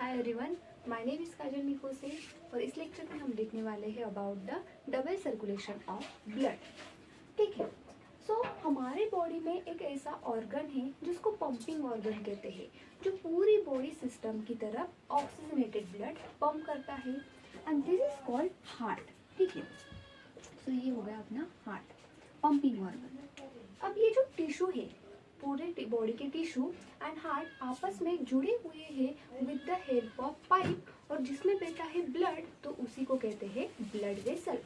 Hi everyone, my name is Kajal Nikose और इस lecture में हम देखने वाले हैं about the double circulation of blood. ठीक है। हमारे बॉडी में एक ऐसा ऑर्गन है जिसको पंपिंग ऑर्गन कहते हैं, जो पूरी बॉडी सिस्टम की तरफ ऑक्सीजनेटेड ब्लड पंप करता है and this is called heart. ठीक है। ये हो गया अपना हार्ट, पंपिंग ऑर्गन। अब ये जो टिश्यू है, पूरे बॉडी के टिश्यू एंड हार्ट आपस में जुड़े हुए हैं with the help of pipe, और जिसमें बहता है ब्लड, तो उसी को कहते हैं ब्लड वेसल।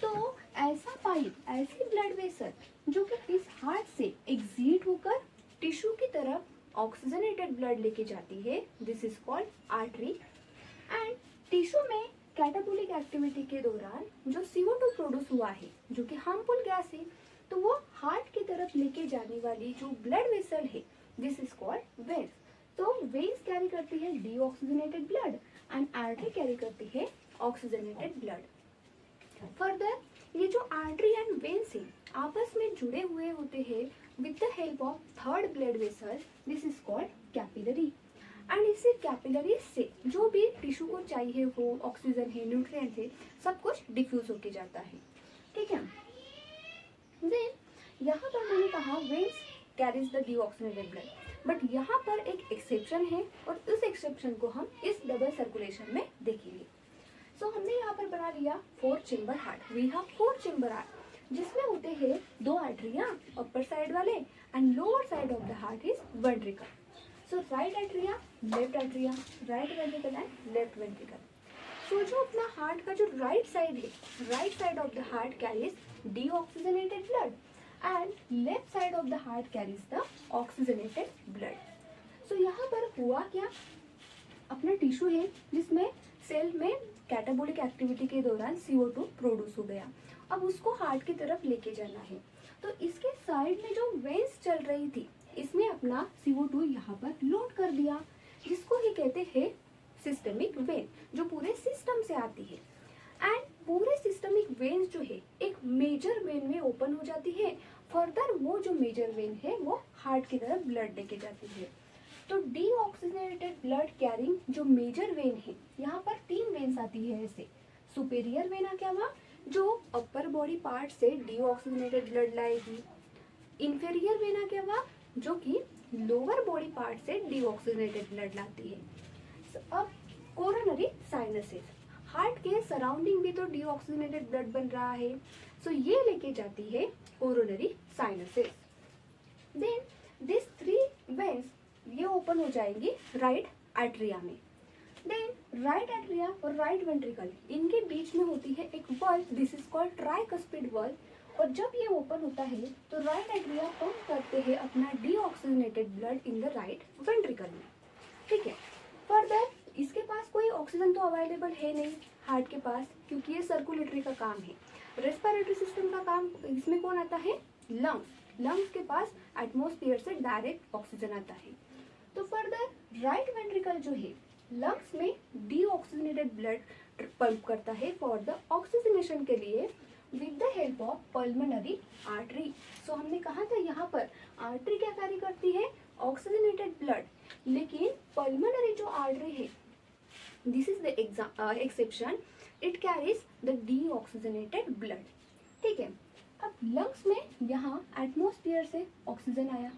तो ऐसा पाइप, ऐसी ब्लड वेसल जो कि इस हार्ट से एग्जिट होकर टिश्यू की तरफ ऑक्सीजनेटेड ब्लड लेके जाती है, this is called artery. And tissue में कैटाबोलिक एक्टिविटी के दौरान जो CO2 प्रोड्यूस हुआ है, जो कि हार्मफुल गैस है, तो वो हार्ट की तरफ लेके जाने वाली जो ब्लड वेसल है, दिस इज कॉल्ड वेन्स। तो वेन्स कैरी करती है deoxygenated blood and artery carry करती है ऑक्सीजनेटेड ब्लड। फर्दर ये जो आर्टरी एंड वेन्स है आपस में जुड़े हुए होते हैं with the help of third blood vessel, this is called capillary. And इसी कैपिलरी से जो भी टिश्यू को चाहिए हो, ऑक्सीजन है, न्यूट्रिएंट है, सब कुछ डिफ्यूज होके जाता है। ठीक है। देन यहाँ पर मैंने कहा veins carries the deoxygenated blood, but यहाँ पर एक एक्सेप्शन है और उस एक्सेप्शन को हम इस डबल सर्कुलेशन में देखेंगे। हमने यहाँ पर बना लिया 4 chamber heart. We have 4 chamber heart जिसमें होते हैं 2 आर्टरिया अपर साइड वाले and lower side of the heart is ventricle. Right atria, left atria, right ventricle and left ventricle. जो अपना हार्ट का जो राइट साइड है, right side of the heart carries deoxygenated blood and left side of the heart carries the oxygenated blood. यहाँ पर हुआ क्या, अपना टिश्यू है जिसमें सेल में कैटाबोलिक एक्टिविटी के दौरान CO2 प्रोड्यूस हो गया, अब उसको हार्ट की तरफ लेके जाना है। तो इसके साइड में जो वेन्स चल रही थी, इसने अपना CO2 यहाँ पर लोड कर दिया, जिसको ही कहते हैं सिस्टमिक वेन, जो पूरे सिस्टम से आती है। एंड पूरे सिस्टमिक वेन जो है एक मेजर वेन में ओपन हो जाती है। फर्दर वो जो मेजर वेन है वो हार्ट की तरफ ब्लड लेके जाती है। तो डीऑक्सीजनेटेड ब्लड कैरिंग जो मेजर वेन है, यहाँ पर 3 वेन्स आती है ऐसे। सुपेरियर वेना क्या हुआ, जो अपर बॉडी पार्ट से डीऑक्सीजनेटेड ब्लड लाएगी। इंफेरियर वेना क्या हुआ, जो कि लोअर बॉडी पार्ट से डीऑक्सीजनेटेड ब्लड लाती है। अब कोरोनरी साइनसेस, हार्ट के सराउंडिंग भी तो डीऑक्सीजनेटेड ब्लड बन रहा है, ये लेके जाती है coronary sinuses. Then this 3 veins ये ओपन हो जाएंगी राइट आर्टरिया में। देन राइट आर्टरिया और राइट वेंट्रिकल, इनके बीच में होती है एक valve, this is called tricuspid valve, और जब ये ओपन होता है तो राइट आर्टरिया पंप करते हैं अपना deoxygenated blood in the right ventricle में। ठीक है। फर्दर इसके पास कोई ऑक्सीजन तो अवेलेबल है नहीं हार्ट के पास, क्योंकि ये सर्कुलेटरी का काम है। रेस्पिरेटरी सिस्टम का काम इसमें कौन आता है, लंग्स। लंग्स के पास एटमॉस्फेयर से डायरेक्ट ऑक्सीजन आता है। तो फर्दर राइट वेंट्रिकल जो है लंग्स में डीऑक्सीजनेटेड ब्लड पंप करता है फॉर द ऑक्सीजनेशन के लिए with the help of pulmonary artery. हमने कहा था यहाँ पर आर्टरी क्या कार्य करती है, ऑक्सीजनेटेड ब्लड, लेकिन पल्मोनरी जो आर्टरी है, this is the exception, it carries the deoxygenated blood. ठीक है। अब लंग्स में यहाँ एटमॉस्फेयर से ऑक्सीजन आया,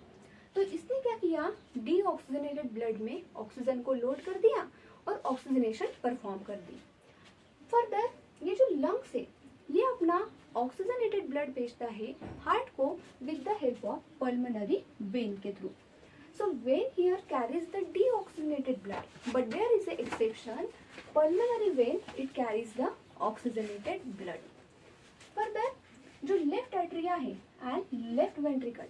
तो इसने क्या किया, डीऑक्सीजनेटेड ब्लड में ऑक्सीजन को लोड कर दिया और ऑक्सीजनेशन परफॉर्म कर दी। फर्दर ये जो लंग्स है ये अपना ऑक्सीजनेटेड ब्लड भेजता है हार्ट को with the help of pulmonary vein के थ्रू। Vein here carries the deoxygenated blood, but there is a exception, pulmonary vein it carries the oxygenated blood. Further जो लेफ्ट आर्टरिया है एंड लेफ्ट वेंट्रिकल,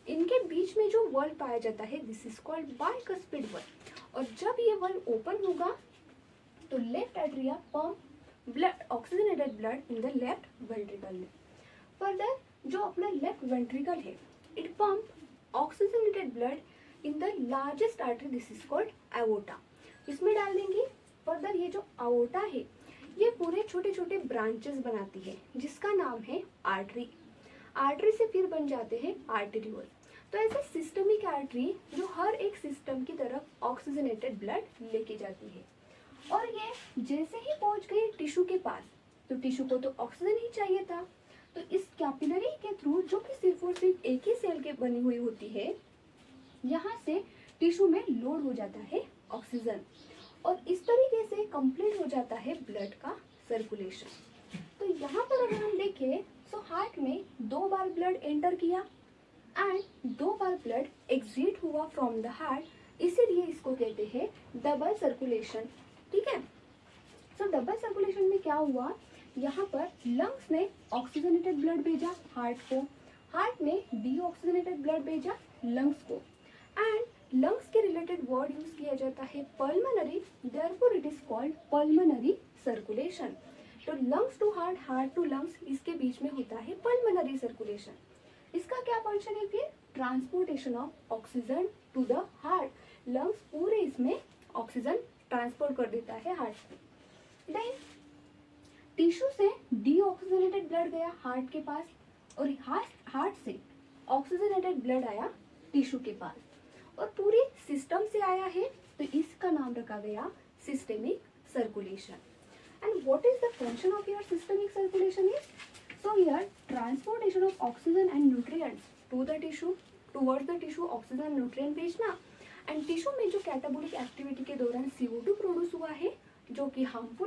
इनके बीच में जो valve पाया जाता है, this is called bicuspid valve, और जब ये वॉल्व ओपन होगा तो left atria pump blood, oxygenated blood in the left ventricle में। फर्दर जो अपना लेफ्ट वेंट्रिकल है, it pump oxygenated blood in the largest artery, this is called aorta, इसमें डाल देंगे। फर्दर ये जो एओर्टा है ये पूरे छोटे छोटे ब्रांचेस बनाती है, जिसका नाम है आर्टरी। आर्टरी से फिर बन जाते हैं आर्टेरियोल। तो ऐसे सिस्टमिक आर्टरी जो हर एक सिस्टम की तरफ ऑक्सीजनेटेड ब्लड लेके जाती है, और ये जैसे ही पहुंच गई टिश्यू के पास, तो टिश्यू को तो ऑक्सीजन ही चाहिए था, तो इस कैपिलरी के थ्रू, जो कि सिर्फ और सिर्फ एक ही सेल के बनी हुई होती है, यहाँ से टिश्यू में लोड हो जाता है ऑक्सीजन, और इस तरीके से कंप्लीट हो जाता है ब्लड का सर्कुलेशन। तो यहाँ पर अगर हम देखें, सो हार्ट में 2 बार ब्लड एंटर किया एंड 2 बार ब्लड एग्जिट हुआ फ्रॉम द हार्ट, इसीलिए इसको कहते हैं डबल सर्कुलेशन। ठीक है, सो डबल सर्कुलेशन में क्या हुआ, यहाँ पर लंग्स ने ऑक्सीजनेटेड ब्लड भेजा हार्ट को, हार्ट ने डीऑक्सीजनेटेड ब्लड भेजा लंग्स को, एंड लंग्स के रिलेटेड वर्ड यूज किया जाता है pulmonary, therefore it is called pulmonary circulation. तो lungs to heart, heart to lungs, इसके बीच में होता है पल्मोनरी सर्कुलेशन। इसका क्या फंक्शन है फिर, transportation of oxygen to the heart. Lungs पूरे इसमें ऑक्सीजन ट्रांसपोर्ट कर देता है हार्ट में। देन टिश्यू से डीऑक्सीजनेटेड ब्लड गया हार्ट के पास, और हार्ट से ऑक्सीजनेटेड ब्लड आया टिश्यू के पास, और पूरी सिस्टम से आया है, तो इसका नाम रखा गया systemic circulation. And what is the function of your systemic circulation is, so here transportation of oxygen and nutrients to the tissue, towards the tissue oxygen and nutrient भेजना, एंड टिश्यू में जो कैटाबोलिक एक्टिविटी के दौरान CO2 produce हुआ है, जो कि harmful